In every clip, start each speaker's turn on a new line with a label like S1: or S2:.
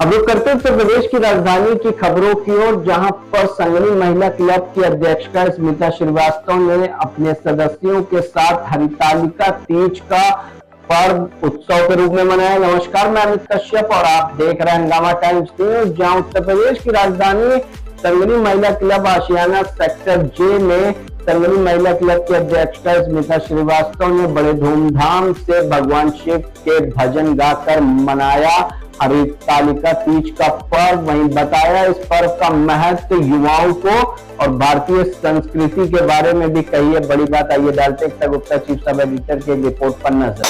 S1: अब लोग करते उत्तर प्रदेश की राजधानी की खबरों की ओर, जहां पर संगनी महिला क्लब की अध्यक्षा स्मिता श्रीवास्तव ने अपने सदस्यों के साथ हरितालिका तीज का पर्व उत्सव के रूप में मनाया। नमस्कार, मैं अमित कश्यप और आप देख रहे हैं हंगामा टाइम्स न्यूज। जहां उत्तर प्रदेश की राजधानी संगनी महिला क्लब आशियाना सेक्टर जे में संगनी महिला क्लब की अध्यक्षा स्मिता श्रीवास्तव ने बड़े धूमधाम से भगवान शिव के भजन गाकर मनाया हरितालिका तीज का पर्व। वहीं बताया इस पर्व का महत्व युवाओं को और भारतीय संस्कृति के बारे में भी कही है। बड़ी बात, आइए डालते एकता गुप्ता चीफ सब एडिटर के रिपोर्ट पर नजर।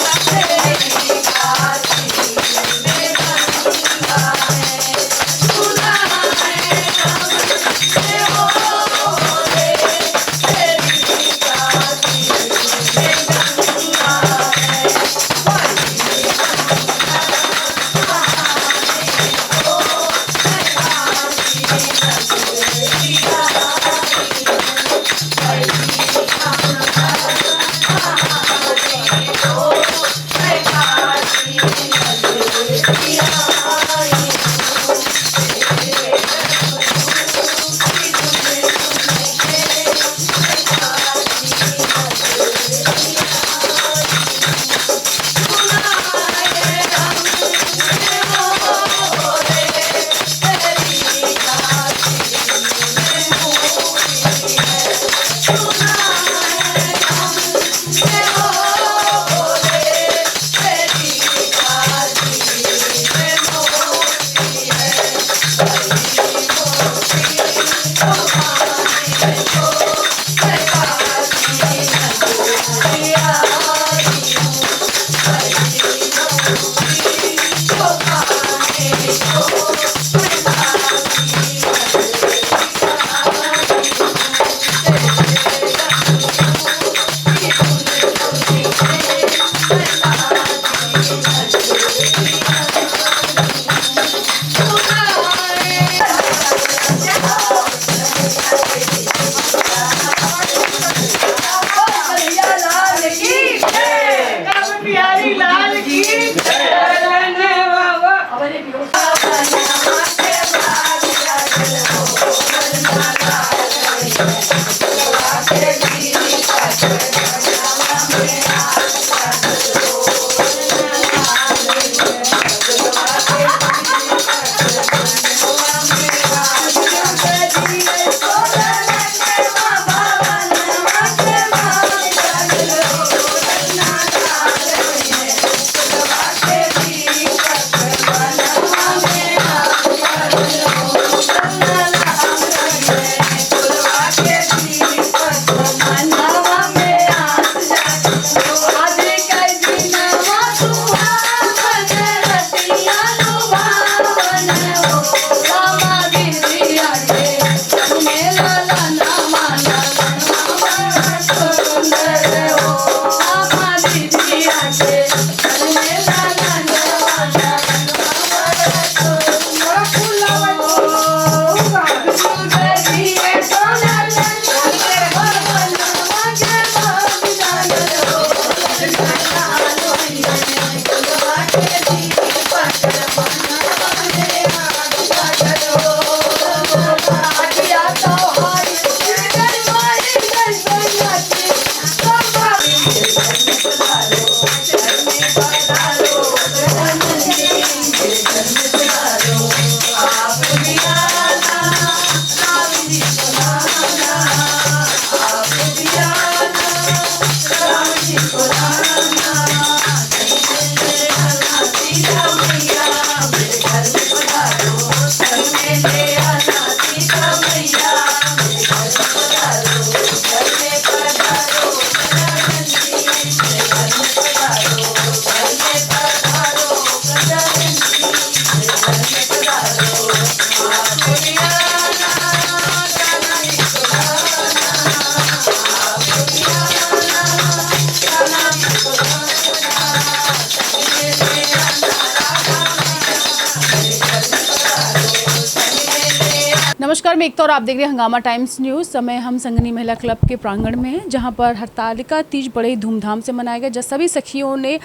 S2: नमस्कार, मैं एकता और आप देख रहे हैं हंगामा टाइम्स न्यूज़। समय हम संगनी महिला क्लब के प्रांगण में हैं, जहां पर हरतालिका तीज बड़े ही धूमधाम से मनाया गया। जब सभी सखियों ने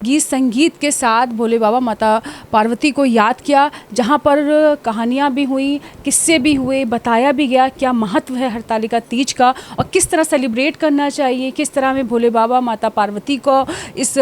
S2: गीत संगीत के साथ भोले बाबा माता पार्वती को याद किया, जहां पर कहानियां भी हुई, किस्से भी हुए, बताया भी गया क्या महत्व है हरतालिका तीज का और किस तरह सेलिब्रेट करना चाहिए, किस तरह में भोले बाबा माता पार्वती को इस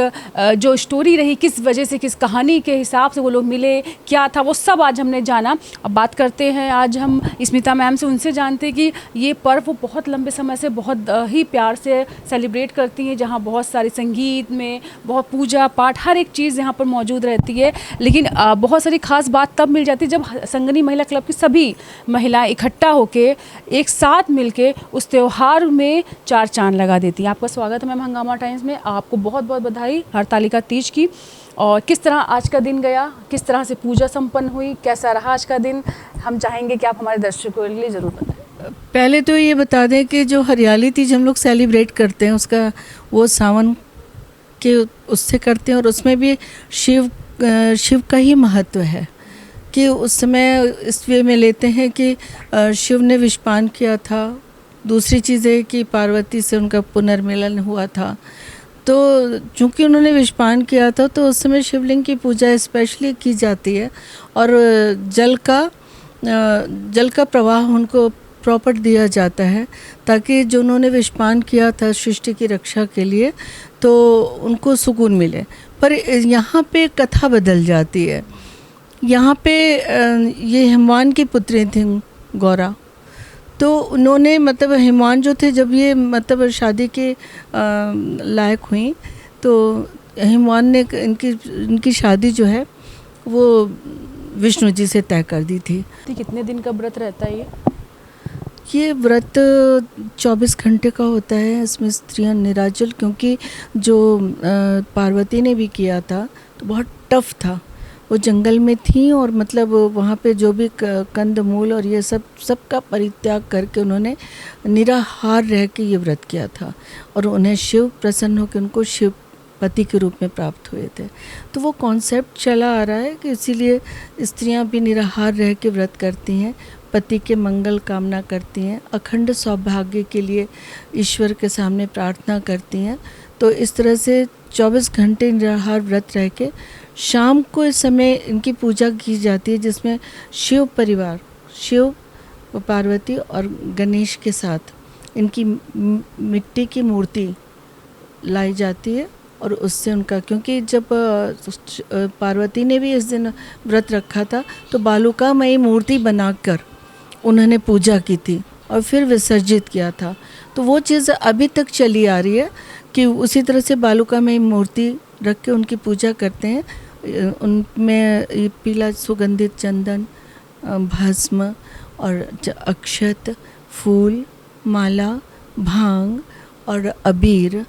S2: जो स्टोरी रही, किस वजह से, किस कहानी के हिसाब से वो लोग मिले, क्या था, वो सब आज हमने जाना। अब बात करते हैं आज हम स्मिता मैम से, उनसे जानते हैं कि ये पर्व वो बहुत लंबे समय से बहुत ही प्यार से सेलिब्रेट करती हैं, जहाँ बहुत सारे संगीत में बहुत पूजा पाठ हर एक चीज़ यहाँ पर मौजूद रहती है। लेकिन बहुत सारी खास बात तब मिल जाती है जब संगनी महिला क्लब की सभी महिलाएं इकट्ठा होकर एक साथ मिलके उस त्यौहार में चार चांद लगा देती हैं। आपका स्वागत है मैम हंगामा टाइम्स में। आपको बहुत बहुत बधाई हरतालिका तीज की। और किस तरह आज का दिन गया, किस तरह से पूजा संपन्न हुई, कैसा रहा आज का दिन, हम चाहेंगे कि आप हमारे दर्शकों के लिए ज़रूर बताएं।
S3: पहले तो ये बता दें कि जो हरियाली तीज हम लोग सेलिब्रेट करते हैं उसका वो सावन के उससे करते हैं, और उसमें भी शिव का ही महत्व है कि उस समय इस वे में लेते हैं कि शिव ने विषपान किया था। दूसरी चीज़ है कि पार्वती से उनका पुनर्मिलन हुआ था, तो चूँकि उन्होंने विषपान किया था तो उस समय शिवलिंग की पूजा स्पेशली की जाती है, और जल का प्रवाह उनको प्रॉपर दिया जाता है ताकि जो उन्होंने विषपान किया था सृष्टि की रक्षा के लिए तो उनको सुकून मिले। पर यहाँ पे कथा बदल जाती है। यहाँ पे ये हिमवान की पुत्री थी गौरा, तो उन्होंने मतलब हिमवान जो थे जब ये मतलब शादी के लायक हुई तो हिमवान ने इनकी शादी जो है वो विष्णु जी से तय कर दी थी।
S2: कितने दिन का व्रत रहता है
S3: ये व्रत 24 घंटे का होता है। इसमें स्त्रियां निराजल, क्योंकि जो पार्वती ने भी किया था तो बहुत टफ था। वो जंगल में थी और मतलब वहाँ पे जो भी कंद मूल और ये सब का परित्याग करके उन्होंने निराहार रह के ये व्रत किया था, और उन्हें शिव प्रसन्न होकर उनको शिव पति के रूप में प्राप्त हुए थे। तो वो कॉन्सेप्ट चला आ रहा है कि इसीलिए स्त्रियां भी निराहार रह के व्रत करती हैं, पति के मंगल कामना करती हैं, अखंड सौभाग्य के लिए ईश्वर के सामने प्रार्थना करती हैं। तो इस तरह से 24 घंटे निराहार व्रत रह के शाम को इस समय इनकी पूजा की जाती है, जिसमें शिव परिवार, शिव पार्वती और गणेश के साथ इनकी मिट्टी की मूर्ति लाई जाती है। और उससे उनका, क्योंकि जब पार्वती ने भी इस दिन व्रत रखा था तो बालुकामयी मूर्ति बनाकर उन्होंने पूजा की थी और फिर विसर्जित किया था। तो वो चीज़ अभी तक चली आ रही है कि उसी तरह से बालुकामयी मूर्ति रख के उनकी पूजा करते हैं। उनमें पीला सुगंधित चंदन, भस्म और अक्षत, फूल, माला, भांग और अबीर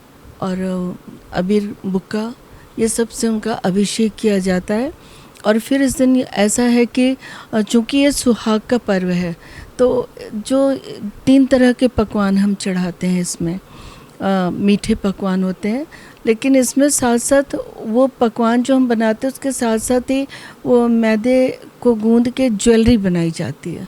S3: बुक्का, ये सब से उनका अभिषेक किया जाता है। और फिर इस दिन ऐसा है कि चूँकि ये सुहाग का पर्व है तो जो 3 तरह के पकवान हम चढ़ाते हैं इसमें, मीठे पकवान होते हैं, लेकिन इसमें साथ साथ वो पकवान जो हम बनाते हैं उसके साथ साथ ही वो मैदे को गूंद के ज्वेलरी बनाई जाती है।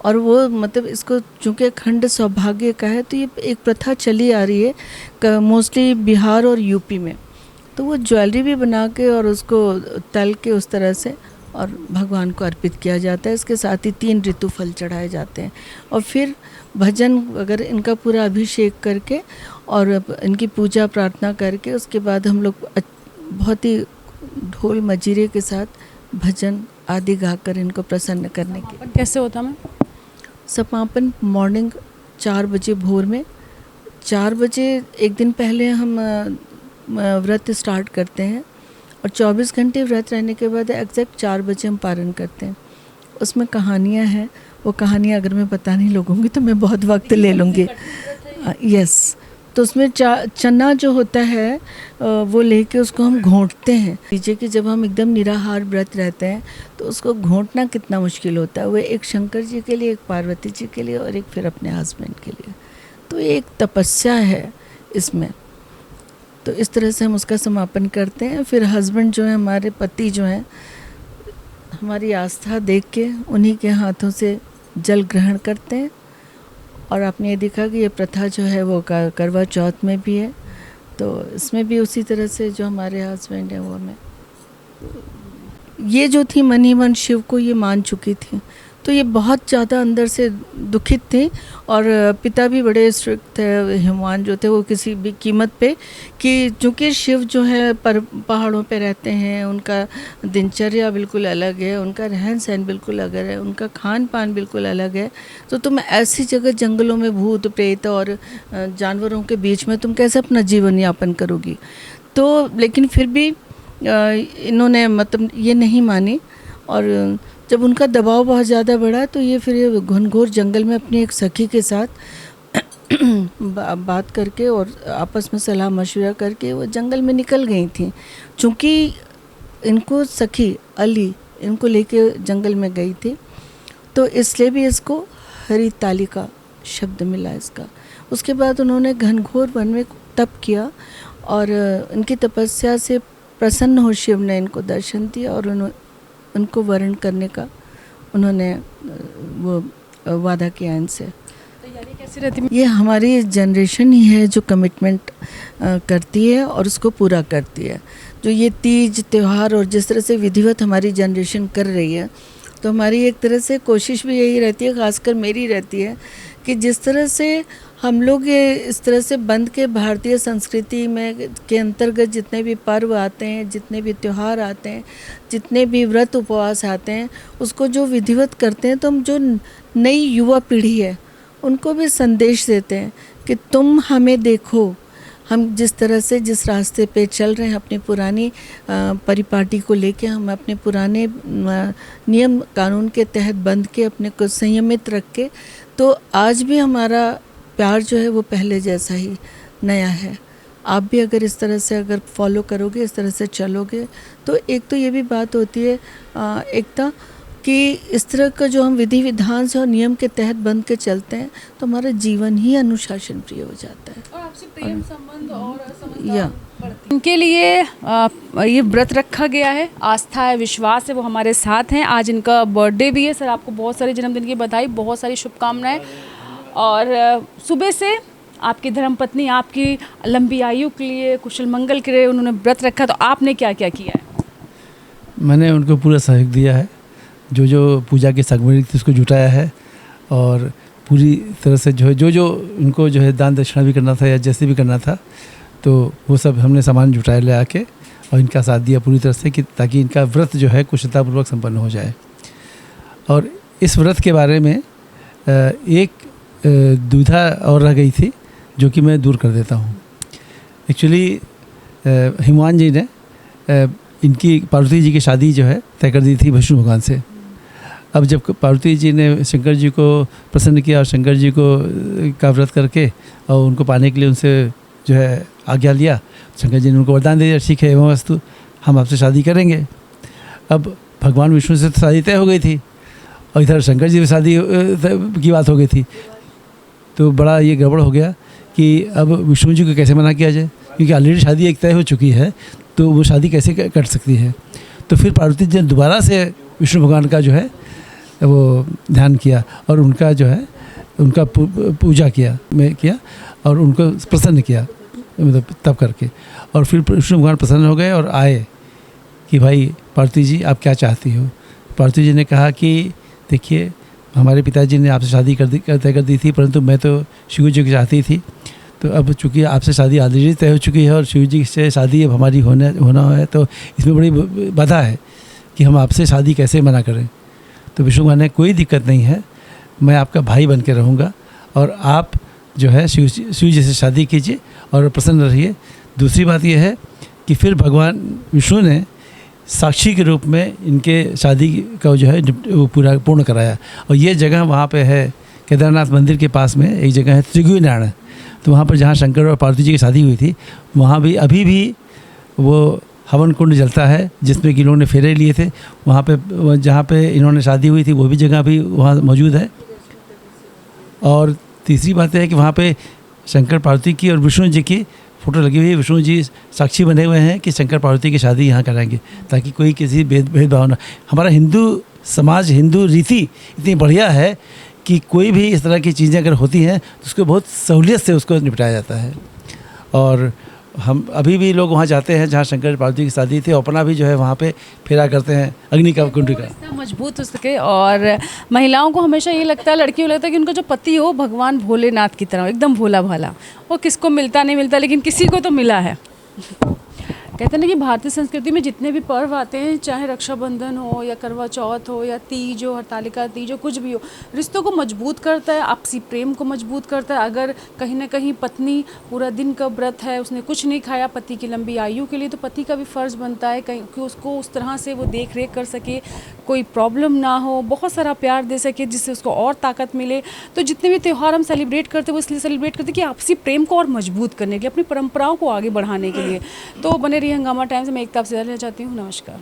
S3: और वो मतलब इसको चूँकि अखंड सौभाग्य का है तो ये एक प्रथा चली आ रही है मोस्टली बिहार और यूपी में। तो वो ज्वेलरी भी बना के और उसको तल के उस तरह से और भगवान को अर्पित किया जाता है। इसके साथ ही 3 ऋतु फल चढ़ाए जाते हैं, और फिर भजन अगर इनका पूरा अभिषेक करके और इनकी पूजा प्रार्थना करके उसके बाद हम लोग बहुत ही ढोल मजीरे के साथ भजन आदि गाकर इनको प्रसन्न करने के।
S2: कैसे होता मैम?
S3: समापन मॉर्निंग 4 बजे, भोर में 4 बजे एक दिन पहले हम व्रत स्टार्ट करते हैं, और 24 घंटे व्रत रहने के बाद एग्जैक्ट 4 बजे हम पारण करते हैं। उसमें कहानियाँ हैं, वो कहानियाँ अगर मैं बताने लगूँगी तो मैं बहुत वक्त ले लूँगी। यस, तो उसमें चना जो होता है वो लेके उसको हम घोंटते हैं। लीजिए कि जब हम एकदम निराहार व्रत रहते हैं तो उसको घोंटना कितना मुश्किल होता है। वो एक शंकर जी के लिए, एक पार्वती जी के लिए और एक फिर अपने हस्बैंड के लिए। तो एक तपस्या है इसमें। तो इस तरह से हम उसका समापन करते हैं। फिर हस्बैंड जो है, हमारे पति जो हैं, हमारी आस्था देख के उन्हीं के हाथों से जल ग्रहण करते हैं। और आपने ये देखा कि ये प्रथा जो है वो करवा चौथ में भी है, तो इसमें भी उसी तरह से जो हमारे हस्बैंड हैं वो हमें ये जो थी मन ही मन शिव को ये मान चुकी थी, तो ये बहुत ज़्यादा अंदर से दुखित थी। और पिता भी बड़े स्ट्रिक्ट थे, हिमान जो थे वो किसी भी कीमत पे, कि चूँकि शिव जो है पहाड़ों पे रहते हैं, उनका दिनचर्या बिल्कुल अलग है, उनका रहन सहन बिल्कुल अलग है, उनका खान पान बिल्कुल अलग है, तो तुम ऐसी जगह जंगलों में भूत प्रेत और जानवरों के बीच में तुम कैसे अपना जीवन यापन करोगी। तो लेकिन फिर भी इन्होंने मतलब ये नहीं मानी, और जब उनका दबाव बहुत ज़्यादा बढ़ा तो ये फिर घनघोर जंगल में अपनी एक सखी के साथ बात करके और आपस में सलाह मशवरा करके वो जंगल में निकल गई थी। चूँकि इनको सखी अली इनको लेके जंगल में गई थी, तो इसलिए भी इसको हरितालिका शब्द मिला इसका। उसके बाद उन्होंने घनघोर वन में तप किया और इनकी तपस्या से प्रसन्न हो शिव ने इनको दर्शन दिया और उनको वर्ण करने का उन्होंने वो वादा किया इनसे।
S2: तैयारी कैसी रहती है?
S3: ये हमारी जनरेशन ही है जो कमिटमेंट करती है और उसको पूरा करती है। जो ये तीज त्यौहार और जिस तरह से विधिवत हमारी जनरेशन कर रही है, तो हमारी एक तरह से कोशिश भी यही रहती है, ख़ासकर मेरी रहती है, कि जिस तरह से हम लोग ये इस तरह से बंद के भारतीय संस्कृति में के अंतर्गत जितने भी पर्व आते हैं, जितने भी त्यौहार आते हैं, जितने भी व्रत उपवास आते हैं, उसको जो विधिवत करते हैं, तो हम जो नई युवा पीढ़ी है उनको भी संदेश देते हैं कि तुम हमें देखो, हम जिस तरह से जिस रास्ते पे चल रहे हैं, अपनी पुरानी परिपाटी को लेके, हम अपने पुराने नियम कानून के तहत बंध के अपने को संयमित रख के, तो आज भी हमारा प्यार जो है वो पहले जैसा ही नया है। आप भी अगर इस तरह से अगर फॉलो करोगे, इस तरह से चलोगे, तो एक तो ये भी बात होती है एकता कि इस तरह का जो हम विधि विधान से और नियम के तहत बंध के चलते हैं, तो हमारा जीवन ही अनुशासन प्रिय हो जाता है
S2: और आपसे प्रेम संबंध और
S3: इनके
S2: लिए ये व्रत रखा गया है, आस्था है, विश्वास है, वो हमारे साथ हैं। आज इनका बर्थडे भी है। सर, आपको बहुत सारी जन्मदिन की बधाई, बहुत सारी शुभकामनाएं। और सुबह से आपकी धर्मपत्नी आपकी लंबी आयु के लिए, कुशल मंगल के लिए उन्होंने व्रत रखा, तो आपने क्या क्या किया है?
S4: मैंने उनको पूरा सहयोग दिया है, जो पूजा की सामग्री थी उसको जुटाया है, और पूरी तरह से जो उनको जो है दान दक्षिणा भी करना था या जैसे भी करना था, तो वो सब हमने सामान जुटाए ले आके और इनका साथ दिया पूरी तरह से, कि ताकि इनका व्रत जो है कुशलतापूर्वक संपन्न हो जाए। और इस व्रत के बारे में एक दुविधा और रह गई थी, जो कि मैं दूर कर देता हूँ। एक्चुअली हनुमान जी ने इनकी पार्वती जी की शादी जो है तय कर दी थी विष्णु भगवान से। अब जब पार्वती जी ने शंकर जी को प्रसन्न किया और शंकर जी को का व्रत करके और उनको पाने के लिए उनसे जो है आज्ञा लिया, शंकर जी ने उनको वरदान दे दिया, ठीक है एवं वस्तु, हम आपसे शादी करेंगे। अब भगवान विष्णु से तो शादी तय हो गई थी और इधर शंकर जी से शादी की बात हो गई थी, तो बड़ा ये गड़बड़ हो गया कि अब विष्णु जी को कैसे मना किया जाए, क्योंकि ऑलरेडी शादी एक तय हो चुकी है, तो वो शादी कैसे कर सकती है। तो फिर पार्वती जी ने दोबारा से विष्णु भगवान का जो है वो ध्यान किया और उनका जो है उनका पूजा किया और उनको प्रसन्न किया, मतलब तब करके। और फिर विष्णु भगवान प्रसन्न हो गए और आए कि भाई पार्वती जी आप क्या चाहती हो। पार्वती जी ने कहा कि देखिए, हमारे पिताजी ने आपसे शादी तय कर दी थी, परंतु मैं तो शिव जी की चाहती थी, तो अब चूँकि आपसे शादी ऑलरेडी तय हो चुकी है और शिव जी से शादी अब हमारी होना है, तो इसमें बड़ी बाधा है कि हम आपसे शादी कैसे मना करें। तो विष्णु भगवान ने कोई दिक्कत नहीं है, मैं आपका भाई बन के रहूँगा और आप जो है शिव जी से शादी कीजिए और प्रसन्न रहिए। दूसरी बात यह है कि फिर भगवान विष्णु ने साक्षी के रूप में इनके शादी का जो है वो पूर्ण कराया। और ये जगह वहाँ पे है, केदारनाथ मंदिर के पास में एक जगह है त्रिगुनारायण, तो वहाँ पर जहाँ शंकर और पार्वती जी की शादी हुई थी, वहाँ भी अभी भी वो हवन कुंड जलता है, जिसमें कि इन्होंने फेरे लिए थे। वहाँ पे जहाँ पे इन्होंने शादी हुई थी वो भी जगह भी वहाँ मौजूद है। और तीसरी बात है कि वहाँ पे शंकर पार्वती की और विष्णु जी की फ़ोटो लगी हुई है। विष्णु जी साक्षी बने हुए हैं कि शंकर पार्वती की शादी यहाँ कराएंगे, ताकि कोई किसी भेदभाव ना। हमारा हिंदू समाज हिंदू रीति इतनी बढ़िया है कि कोई भी इस तरह की चीज़ें अगर होती हैं तो उसको बहुत सहूलियत से उसको निपटाया जाता है। और हम अभी भी लोग वहाँ जाते हैं जहाँ शंकर पार्वती की शादी थी, अपना भी जो है वहाँ पे फेरा करते हैं अग्नि का कुंड का।
S2: इतना मजबूत हो सके। और महिलाओं को हमेशा ये लगता है, लड़कियों को लगता है कि उनका जो पति हो भगवान भोलेनाथ की तरह एकदम भोला भाला, वो किसको मिलता नहीं मिलता, लेकिन किसी को तो मिला है। कहते हैं ना कि भारतीय संस्कृति में जितने भी पर्व आते हैं, चाहे रक्षाबंधन हो या करवा चौथ हो या तीज हो, हरतालिका तीज हो, कुछ भी हो, रिश्तों को मजबूत करता है, आपसी प्रेम को मजबूत करता है। अगर कहीं ना कहीं पत्नी पूरा दिन का व्रत है, उसने कुछ नहीं खाया पति की लंबी आयु के लिए, तो पति का भी फ़र्ज़ बनता है कहीं कि उसको उस तरह से वो देख रेख कर सके, कोई प्रॉब्लम ना हो, बहुत सारा प्यार दे सके जिससे उसको और ताकत मिले। तो जितने भी त्यौहार हम सेलिब्रेट करते हैं वो इसलिए सेलिब्रेट करते हैं कि आपसी प्रेम को और मजबूत करने के लिए, अपनी परंपराओं को आगे बढ़ाने के लिए। तो बने रहिए हंगामा टाइम्स में। एकता आपसे रहना चाहती हूँ। नमस्कार।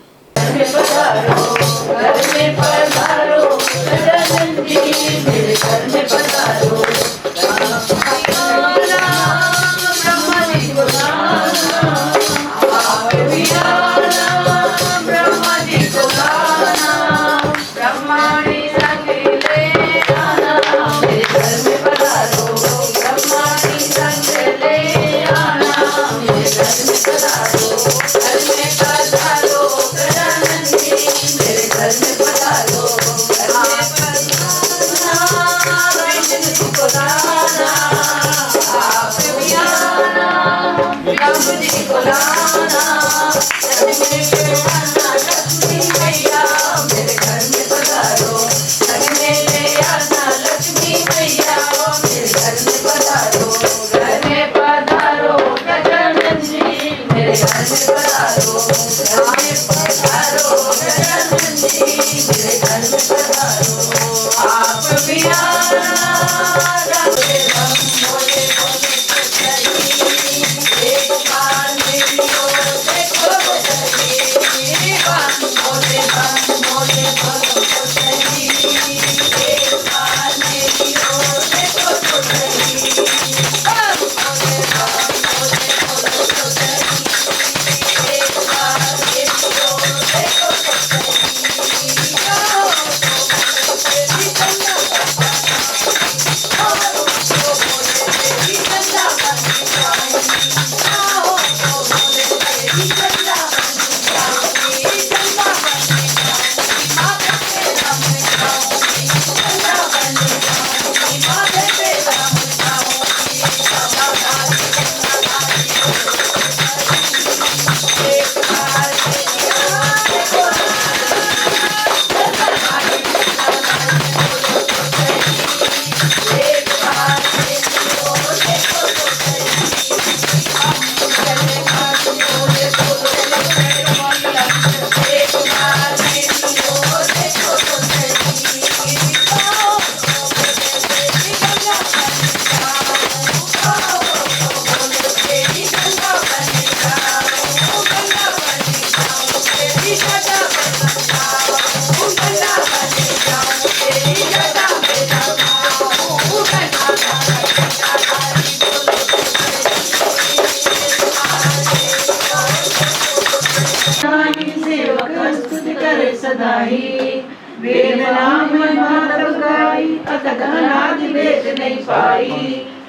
S5: वेद नाम माधव गाई अकथ नाज वेद नहीं पाई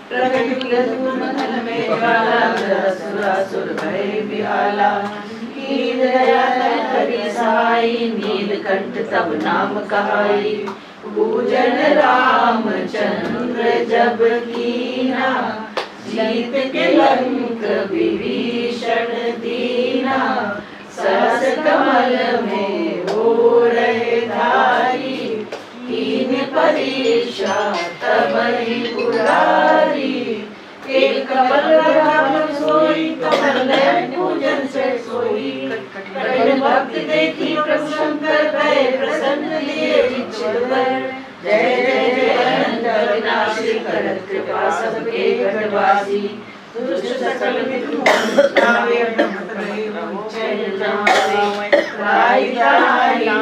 S5: प्रकट मथन में ज्वाला असुर भय बिहाला कीन दया हरि सहाई नीलकंठ तब नाम कहाई पूजन रामचंद्र जब कीना जीत के लंक विभीषण दीना सरस कमल में हो रहे धारी कीन परीक्षा तब ही पुरारी एक कमल राम सोई कमल नयन पूजन से सोई कठिन भक्त देखी प्रभु शंकर भय प्रसन्न लिए इच्छुवर जय जय जय अनंत अविनाशी करत कृपा सबके घटवासी दुष्ट सकल मिथुन नावे नमत चैन नावे राई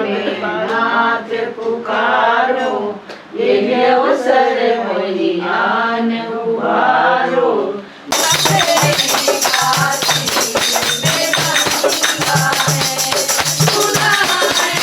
S5: में नाथ पुकारो ये अवसर मोहि आन उबारो सुना है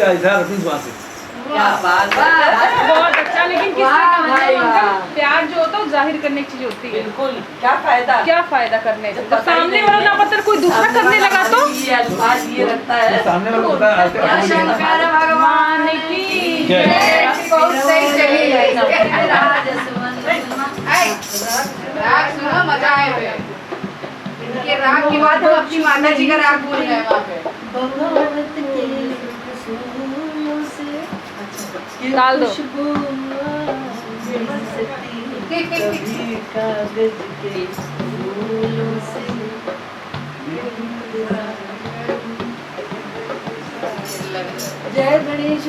S4: का इजहार अपनी जुबान से।
S5: क्या बात है।
S2: बहुत अच्छा, लेकिन किससे
S5: वाह
S2: करना
S5: भाई,
S2: है?
S5: वाह।
S2: प्यार जो होता है वो जाहिर करने की चीज होती है।
S5: बिल्कुल, क्या फायदा।
S2: क्या फायदा करने से?
S5: जब
S2: तो
S5: पता ही
S2: सामने
S5: नहीं
S2: वाला
S5: है।
S2: ना पता कोई दूसरा करने लगा तो
S5: ये अल्फाज ये रखता है।
S4: सामने वाला होता है
S5: या शंकर भगवान की
S4: जय।
S5: बहुत सही चली है।
S6: राग सुनो, मजा आए हुए। इनके राग के बाद हम अपनी माता जी का राग बोल गए वहाँ पे।
S2: डाल दो।
S5: जय गणेश